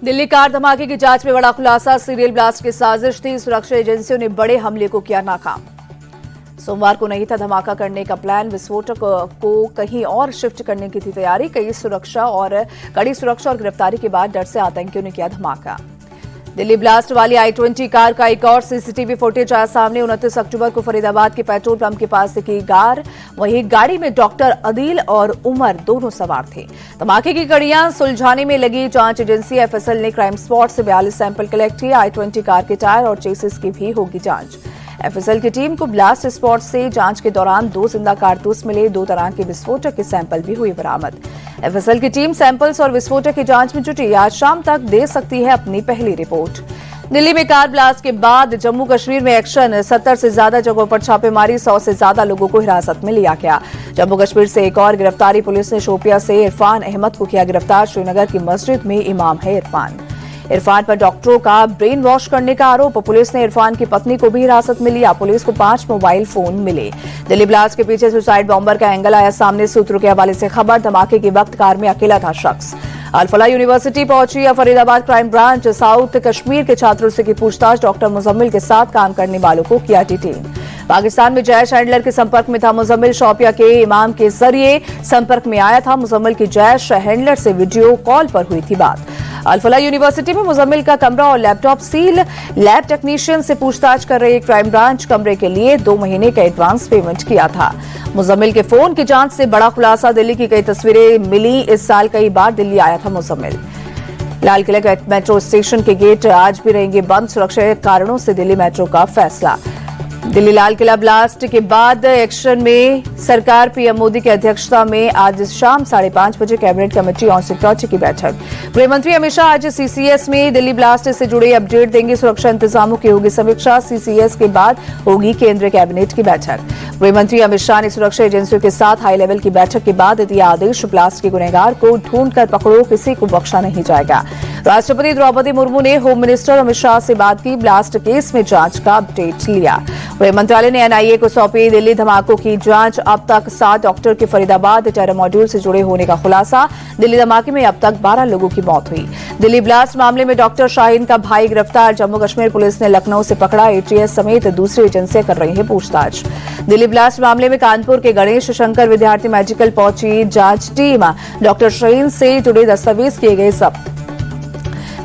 Delhi car धमाके की जांच में बड़ा खुलासा, सीरियल ब्लास्ट की साजिश थी। सुरक्षा एजेंसियों ने बड़े हमले को किया नाकाम। सोमवार को नहीं था धमाका करने का प्लान, विस्फोटक को कहीं और शिफ्ट करने की थी तैयारी। कड़ी सुरक्षा और गिरफ्तारी के बाद डर से आतंकियों ने किया धमाका। दिल्ली ब्लास्ट वाली i20 कार का एक और सीसीटीवी फुटेज आया सामने। 29 अक्टूबर को फरीदाबाद के पेट्रोल पंप के पास दिखी कार, वहीं गाड़ी में डॉक्टर अदील और उमर दोनों सवार थे। धमाके की कड़ियां सुलझाने में लगी जांच एजेंसी एफएसएल ने क्राइम स्पॉट से 42 सैंपल कलेक्ट किए। i20 कार के टायर और चेसिस की भी होगी जांच। एफएसएल की टीम को ब्लास्ट स्पॉट से जांच के दौरान 2 जिंदा कारतूस मिले, 2 तरह के विस्फोटक के सैंपल भी हुए बरामद। एफएसएल की टीम सैंपल्स और विस्फोटक की जांच में जुटी, आज शाम तक दे सकती है अपनी पहली रिपोर्ट। दिल्ली में कार ब्लास्ट के बाद जम्मू कश्मीर में एक्शन, 70 से ज्यादा जगहों पर छापेमारी, 100 से ज्यादा लोगों को हिरासत में लिया गया। जम्मू कश्मीर से एक और गिरफ्तारी, पुलिस ने शोपिया से इरफान अहमद को किया गिरफ्तार। श्रीनगर की मस्जिद में इमाम है इरफान पर डॉक्टरों का ब्रेन वॉश करने का आरोप। पुलिस ने इरफान की पत्नी को भी हिरासत में लिया। पुलिस को 5 मोबाइल फोन मिले। दिल्ली ब्लास्ट के पीछे सुसाइड बॉम्बर का एंगल आया सामने। सूत्रों के हवाले से खबर, धमाके के वक्त कार में अकेला था शख्स। अल-फलाह यूनिवर्सिटी पहुंची Faridabad crime branch, south Kashmir के छात्रों से की पूछताछ। डॉक्टर मुजम्मिल के साथ काम करने वालों को किया डिटेन। पाकिस्तान में जैश हैंडलर के संपर्क में था मुजम्मिल, शोपिया के इमाम के जरिए संपर्क में आया था। मुजम्मिल की जैश हैंडलर से वीडियो कॉल पर हुई थी बात। अल-फलाह यूनिवर्सिटी में मुजम्मिल का कमरा और लैपटॉप सील, लैब टेक्नीशियन से पूछताछ कर रही क्राइम ब्रांच। कमरे के लिए 2 महीने का एडवांस पेमेंट किया था। मुजम्मिल के फोन की जांच से बड़ा खुलासा, दिल्ली की कई तस्वीरें मिली। इस साल कई बार दिल्ली आया था मुजम्मिल। लाल किला के मेट्रो स्टेशन के गेट आज भी रहेंगे बंद, सुरक्षा कारणों से दिल्ली मेट्रो का फैसला। दिल्ली लाल किला ब्लास्ट के बाद एक्शन में सरकार, पीएम मोदी की अध्यक्षता में आज शाम 5:30 बजे कैबिनेट कमेटी ऑन सिक्योरिटी की बैठक। गृह मंत्री अमित शाह आज सीसीएस में दिल्ली ब्लास्ट से जुड़े अपडेट देंगे। सुरक्षा इंतजामों की होगी समीक्षा। सीसीएस के बाद होगी केंद्रीय कैबिनेट की बैठक। गृह मंत्री अमित शाह ने सुरक्षा एजेंसियों के साथ हाई लेवल की बैठक के बाद दिया आदेश, ब्लास्ट के गुनहगार को ढूंढकर पकड़ो, किसी को बख्शा नहीं जाएगा। राष्ट्रपति द्रौपदी मुर्मू ने होम मिनिस्टर अमित शाह से बात की, ब्लास्ट केस में जांच का अपडेट लिया। गृह मंत्रालय ने एनआईए को सौंपी दिल्ली धमाकों की जांच। अब तक 7 डॉक्टर के फरीदाबाद टेरर मॉड्यूल से जुड़े होने का खुलासा। दिल्ली धमाके में अब तक 12 लोगों की मौत हुई। दिल्ली ब्लास्ट मामले में डॉक्टर शाहीन का भाई गिरफ्तार। जम्मू कश्मीर पुलिस ने लखनऊ से पकड़ा। एटीएस समेत दूसरी एजेंसियां कर रही हैं पूछताछ। दिल्ली ब्लास्ट मामले में कानपुर के गणेश शंकर विद्यार्थी मेडिकल पहुंची जांच टीम। डॉक्टर शाहीन से जुड़े दस्तावेज किए गए जब्त।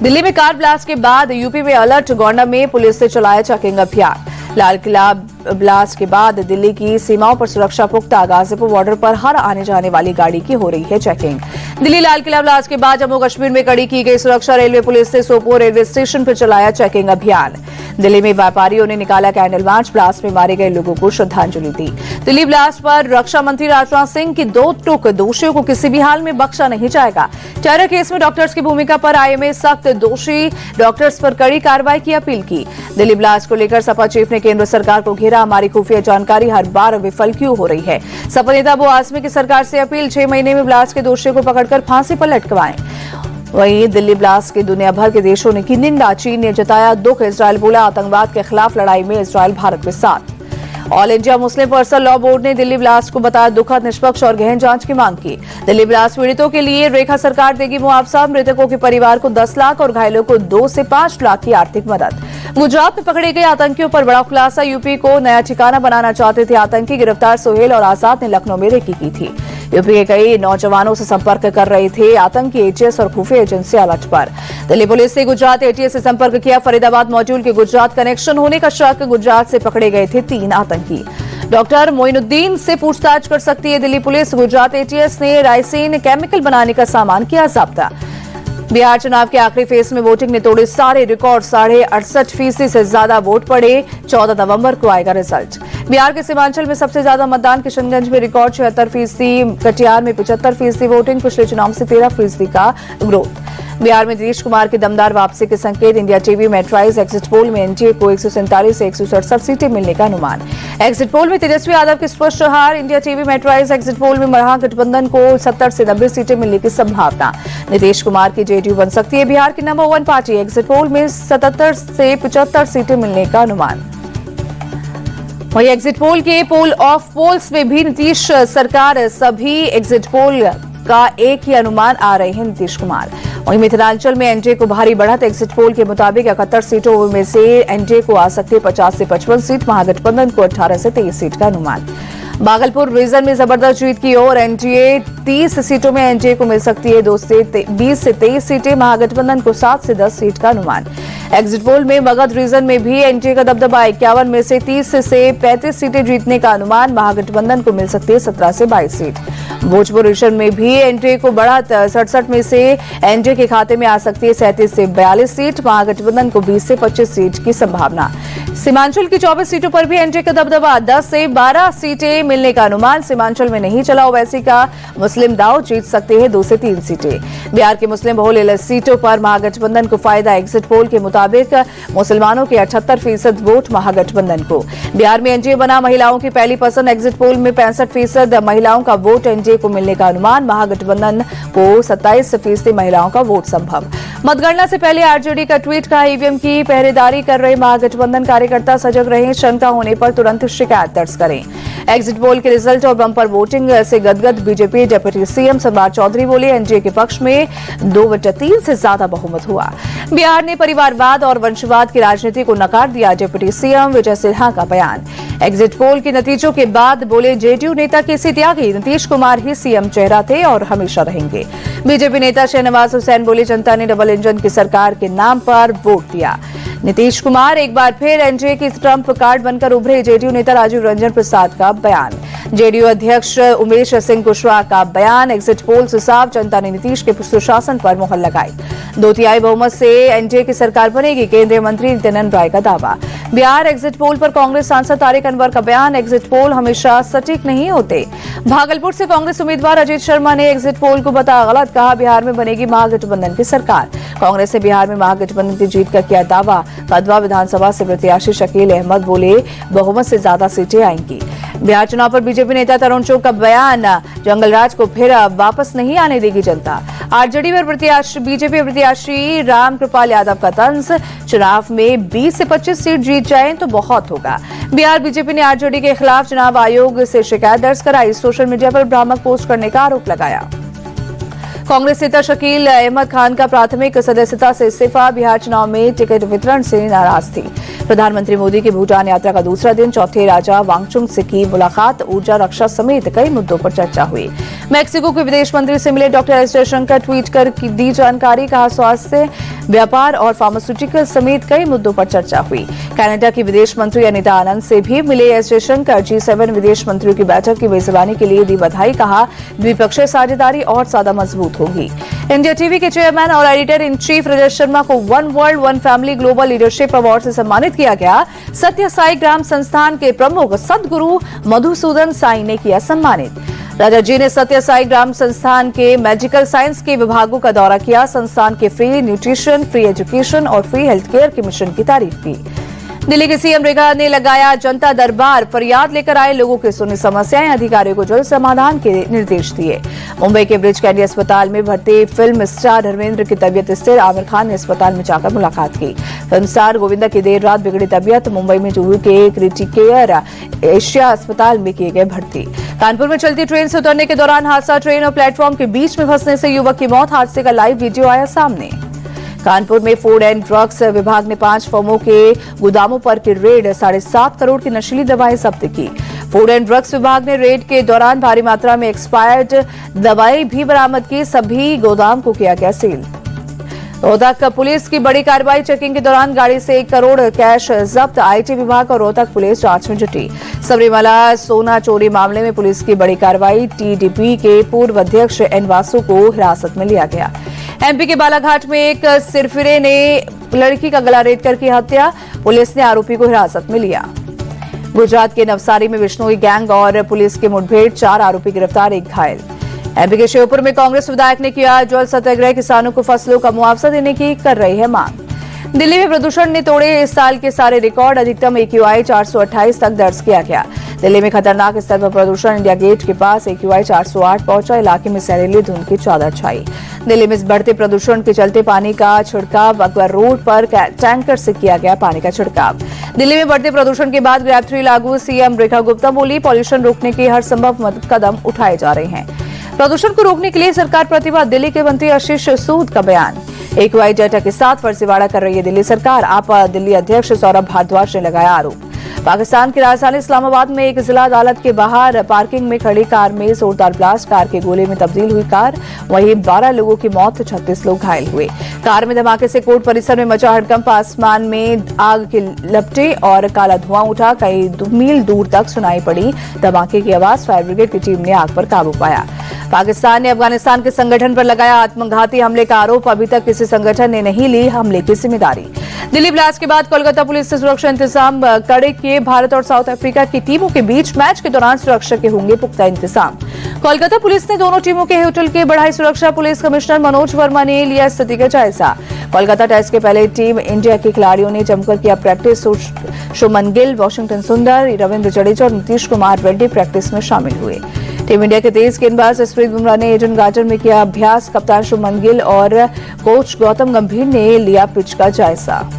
दिल्ली में कार ब्लास्ट के बाद यूपी में अलर्ट, गोंडा में पुलिस ने चलाया चेकिंग अभियान। लाल किला ब्लास्ट के बाद दिल्ली की सीमाओं पर सुरक्षा पुख्ता। गाजीपुर बॉर्डर पर हर आने जाने वाली गाड़ी की हो रही है चेकिंग। दिल्ली लाल किला ब्लास्ट के बाद जम्मू कश्मीर में कड़ी की गई सुरक्षा। रेलवे पुलिस ने सोपोर रेलवे स्टेशन पर चलाया चेकिंग अभियान। दिल्ली में व्यापारियों ने निकाला कैंडल मार्च, ब्लास्ट में मारे गए लोगों को श्रद्धांजलि दी। दिल्ली ब्लास्ट पर रक्षा मंत्री राजनाथ सिंह की 2 टूक, दोषियों को किसी भी हाल में बख्शा नहीं जाएगा। टेरर केस में डॉक्टर्स की भूमिका पर आईएमए सख्त, दोषी डॉक्टर्स पर कड़ी कार्रवाई की अपील की। दिल्ली ब्लास्ट को लेकर सपा चीफ ने केंद्र सरकार को घेरा, हमारी खुफिया जानकारी हर बार विफल क्यों हो रही है। सपा नेता अबू आजमी की सरकार से अपील, 6 महीने में ब्लास्ट के दोषियों को पकड़कर फांसी पर लटकवाएं। वहीं दिल्ली ब्लास्ट की दुनिया भर के देशों ने की निंदा। चीन ने जताया दुख, इजरायल बोला आतंकवाद के खिलाफ लड़ाई में इजरायल भारत के साथ। All India Muslim personal law board ने दिल्ली ब्लास्ट को बताया दुखद, निष्पक्ष और गहन जांच की मांग की। दिल्ली ब्लास्ट पीड़ितों के लिए रेखा सरकार देगी मुआवजा। मृतकों के परिवार को 10 लाख और घायलों को 2 से 5 लाख की आर्थिक मदद। गुजरात में पकड़े गए आतंकियों पर बड़ा खुलासा, यूपी को नया ठिकाना बनाना चाहते थे आतंकी। गिरफ्तार सोहेल और आजाद ने लखनऊ में रेकी की थी। यूपी के कई नौजवानों से संपर्क कर रहे थे आतंकी। एटीएस और खुफिया एजेंसी अलर्ट पर। दिल्ली पुलिस ने गुजरात एटीएस से संपर्क किया। फरीदाबाद मॉड्यूल के गुजरात कनेक्शन होने का शक, गुजरात से पकड़े गए थे 3 आतंकी। डॉक्टर मोइनुद्दीन से पूछताछ कर सकती है दिल्ली पुलिस। गुजरात एटीएस ने राइसिन केमिकल बनाने का सामान किया जब्त। बिहार चुनाव के आखिरी फेज में वोटिंग ने तोड़े सारे रिकॉर्ड, 68.5% से ज्यादा वोट पड़े। 14 नवंबर को आएगा रिजल्ट। बिहार के सीमांचल में सबसे ज्यादा मतदान किशनगंज में रिकॉर्ड 76%, कटिहार में 75% वोटिंग। पिछले चुनाव से 13% का ग्रोथ। बिहार में नीतीश कुमार की दमदार वापसी के संकेत। इंडिया टीवी मेट्राइज एग्जिट पोल में एनडीए को 147 से 167 सीटें मिलने का अनुमान। एग्जिट पोल में तेजस्वी यादव की स्पष्ट हार। इंडिया टीवी मेट्राइज एग्जिट पोल में महागठबंधन को 70 से 90 सीटें मिलने की संभावना। नीतीश कुमार की जेडीयू बन सकती है बिहार की नंबर 1 पार्टी। एग्जिट पोल में 77 से 75 सीटें मिलने का अनुमान। वहीं एग्जिट पोल के पोल ऑफ पोल्स में भी नीतीश सरकार सभी एग्जिट पोल का एक ही अनुमान आ रहे हैं नीतीश कुमार। वहीं मिथिलांचल में एनडीए को भारी बढ़त। एग्जिट पोल के मुताबिक 71 सीटों में से एनडीए को आ सकती है 50 से 55 सीट, महागठबंधन को 18 से 23 सीट का अनुमान। भागलपुर रीजन में जबरदस्त जीत की ओर। एनडीए 30 सीटों में एनडीए को मिल सकती है 20 से 23 सीटें, महागठबंधन को 7 से 10 सीट का अनुमान। एग्जिट पोल में मगध रीजन में भी एनडीए का दबदबा। 51 में से 30 से 35 सीटें जीतने का अनुमान, महागठबंधन को मिल सकती है 17 से 22 सीट। भोजपुर रीजन में भी एनडीए को बढ़त। 67 में से एनडीए के खाते में आ सकती है 37 से 42 सीट, महागठबंधन को 20 से 25 सीट की संभावना। सीमांचल की 24 सीटों पर भी एनडीए का दबदबा। 10 से 12 सीटें मिलने का अनुमान। सीमांचल में नहीं चला ओवैसी का मुस्लिम दाव, जीत सकते हैं 2 से 3 सीटें। बिहार के मुस्लिम बहुल सीटों पर महागठबंधन को फायदा। एग्जिट पोल के मुताबिक मुसलमानों के 78% वोट महागठबंधन को। बिहार में एनडीए बना महिलाओं की पहली पसंद। एग्जिट पोल में 65% महिलाओं का वोट एनडीए को मिलने का अनुमान, महागठबंधन को 27% महिलाओं का वोट संभव। मतगणना से पहले आरजेडी का ट्वीट का ईवीएम की पहरेदारी कर रहे महागठबंधन कार्यकर्ता सजग रहे, शंका होने पर तुरंत शिकायत दर्ज करें। एग्जिट पोल के रिजल्ट और बंपर वोटिंग से गदगद बीजेपी। डिप्टी सीएम सम्राट चौधरी बोले, एनडीए के पक्ष में 2/3 से ज्यादा बहुमत हुआ। बिहार ने परिवारवाद और वंशवाद की राजनीति को नकार दिया। डिप्टी सीएम विजय सिन्हा का बयान। एग्जिट पोल के नतीजों के बाद बोले, जेडीयू नेता केसी त्यागी, नीतीश कुमार ही सीएम चेहरा थे और हमेशा रहेंगे। बीजेपी नेता शहनवाज हुसैन बोले, जनता ने डबल इंजन की सरकार के नाम पर वोट दिया। नीतीश कुमार एक बार फिर एनडीए की ट्रंप कार्ड बनकर उभरे। जेडीयू नेता राजीव रंजन प्रसाद का बयान। जेडीयू अध्यक्ष उमेश सिंह कुशवाहा का बयान। एग्जिट पोल से साफ, जनता ने नीतीश के सुशासन पर मुहर लगाई। 2/3 बहुमत से एनडीए की सरकार बनेगी, केंद्रीय मंत्री नित्यानंद राय का दावा। बिहार एग्जिट पोल पर कांग्रेस सांसद तारिक अनवर का बयान। एग्जिट पोल हमेशा सटीक नहीं होते। भागलपुर से कांग्रेस उम्मीदवार अजीत शर्मा ने एग्जिट पोल को बताया गलत, कहा बिहार में बनेगी महागठबंधन की सरकार। कांग्रेस ने बिहार में महागठबंधन की जीत का किया दावा। कदवा विधानसभा से प्रत्याशी शकील अहमद बोले, बहुमत से ज्यादा सीटें आएंगी। बिहार चुनाव पर बीजेपी नेता तरुण चुग का बयान। जंगलराज को फिर वापस नहीं आने देगी जनता। आरजेडी पर बीजेपी प्रत्याशी राम कृपाल यादव का तंज, चुनाव में 20 से 25 सीट जीत जाएं तो बहुत होगा। बिहार बीजेपी ने आरजेडी के खिलाफ चुनाव आयोग से शिकायत दर्ज कराई। सोशल मीडिया पर भ्रामक पोस्ट करने का आरोप लगाया। कांग्रेस नेता शकील अहमद खान का प्राथमिक सदस्यता से इस्तीफा। बिहार चुनाव में टिकट वितरण से नाराज थी। प्रधानमंत्री मोदी की भूटान यात्रा का दूसरा दिन। चौथे राजा वांगचुक से की मुलाकात। ऊर्जा, रक्षा समेत कई मुद्दों पर चर्चा हुई। मैक्सिको के विदेश मंत्री से मिले डॉक्टर एस जयशंकर, ट्वीट कर दी जानकारी। कहा, स्वास्थ्य, व्यापार और फार्मास्यूटिकल समेत कई मुद्दों पर चर्चा हुई। कनाडा की विदेश मंत्री अनिता आनंद से भी मिले एस जयशंकर। G7 विदेश मंत्रियों की बैठक की मेजबानी के लिए दी बधाई। कहा, द्विपक्षीय साझेदारी और ज्यादा मजबूत होगी। इंडिया टीवी के चेयरमैन और editor in chief Rajat Sharma को one world one family global leadership award से सम्मानित किया गया। सत्य साई ग्राम संस्थान के प्रमुख सदगुरु मधुसूदन साई ने किया सम्मानित। राजा जी ने सत्य साई ग्राम संस्थान के मेडिकल साइंस के विभागों का दौरा किया। संस्थान के फ्री न्यूट्रिशन, फ्री एजुकेशन और फ्री हेल्थ केयर के मिशन की तारीफ की। दिल्ली के सीएम रेखा ने लगाया जनता दरबार। फरियाद लेकर आए लोगों की सुनी समस्याएं, अधिकारियों को जल्द समाधान के निर्देश दिए। मुंबई के ब्रिज कैंडी अस्पताल में भर्ती फिल्म स्टार धर्मेंद्र की तबीयत स्थिर। आमिर खान ने अस्पताल में जाकर मुलाकात की। फिल्म स्टार गोविंदा की देर रात बिगड़ी तबीयत। मुंबई में जुहू के क्रिटिकेयर एशिया अस्पताल में किए गए भर्ती। कानपुर में चलती ट्रेन से उतरने के दौरान हादसा। ट्रेन और प्लेटफॉर्म के बीच में फंसने से युवक की मौत। हादसे का लाइव वीडियो आया सामने। कानपुर में फूड एंड ड्रग्स विभाग ने 5 फर्मों के गोदामों पर की रेड। 7.5 करोड़ की नशीली दवाएं जब्त की। फूड एंड ड्रग्स विभाग ने रेड के दौरान भारी मात्रा में एक्सपायर्ड दवाएं भी बरामद की। सभी गोदाम को किया गया सील। रोहतक पुलिस की बड़ी कार्रवाई। चेकिंग के दौरान गाड़ी से 1 करोड़ कैश जब्त। आईटी विभाग और रोहतक पुलिस जांच में जुटी। सबरीमाला सोना चोरी मामले में पुलिस की बड़ी कार्रवाई। टीडीपी के पूर्व अध्यक्ष एन वासु को हिरासत में लिया गया। एमपी के बालाघाट में एक सिरफिरे ने लड़की का गला रेत कर की हत्या। पुलिस ने आरोपी को हिरासत में लिया। गुजरात के नवसारी में बिश्नोई गैंग और पुलिस की मुठभेड़। 4 आरोपी गिरफ्तार, 1 घायल। एमपी के श्योपुर में कांग्रेस विधायक ने किया जल सत्याग्रह। किसानों को फसलों का मुआवजा देने की कर रही है मांग। दिल्ली में प्रदूषण ने तोड़े इस साल के सारे रिकॉर्ड। अधिकतम AQI 428 तक दर्ज किया गया। दिल्ली में खतरनाक स्तर पर प्रदूषण। इंडिया गेट के पास AQI 408 पहुंचा। इलाके में जहरीली धुंध की चादर छाई। दिल्ली में बढ़ते प्रदूषण के चलते पानी का छिड़काव। अकबर रोड पर टैंकर से किया गया पानी का छिड़काव। दिल्ली में बढ़ते प्रदूषण के बाद ग्रैब 3 लागू। सीएम रेखा गुप्ता बोली, पॉल्यूशन रोकने के हर संभव कदम उठाए जा रहे हैं। प्रदूषण को रोकने के लिए सरकार प्रतिबद्ध, दिल्ली के मंत्री आशीष सूद का बयान। एक्वाई डाटा के साथ फर्जीवाड़ा कर रही है दिल्ली सरकार, आपा दिल्ली अध्यक्ष सौरभ भारद्वाज ने लगाया आरोप। पाकिस्तान की राजधानी इस्लामाबाद में एक जिला अदालत के बाहर पार्किंग में खड़ी कार में जोरदार ब्लास्ट, कार के गोले में तब्दील हुई कार, वहीं 12 लोगों की मौत, 36 लोग घायल हुए। कार में धमाके से कोर्ट परिसर में मचा हड़कंप, आसमान में आग के लपटे और काला धुआं उठा, कई मील दूर तक सुनाई पड़ी धमाके की आवाज। फायर ब्रिगेड की टीम ने आग पर काबू पाया। पाकिस्तान ने अफगानिस्तान के संगठन पर लगाया आत्मघाती हमले का आरोप, अभी तक किसी संगठन ने नहीं ली हमले की जिम्मेदारी। दिल्ली ब्लास्ट के बाद कोलकाता पुलिस ने सुरक्षा इंतजाम कड़े किए, भारत और साउथ अफ्रीका की टीमों के बीच मैच के दौरान सुरक्षा के होंगे पुख्ता इंतजाम। कोलकाता पुलिस ने दोनों टीमों के होटल के बढ़ाई सुरक्षा, पुलिस कमिश्नर मनोज वर्मा ने लिया स्थिति का जायजा। कोलकाता टेस्ट के पहले टीम इंडिया के खिलाड़ियों ने जमकर किया प्रैक्टिस, शुभमन गिल, वॉशिंगटन सुंदर, रविंद्र जडेजा और नीतीश कुमार रेड्डी प्रैक्टिस में शामिल हुए। टीम इंडिया के तेज गेंदबाज जसप्रीत बुमराह ने एडन गार्डन में किया अभ्यास, कप्तान शुभमन गिल और कोच गौतम गंभीर ने लिया पिच का जायजा।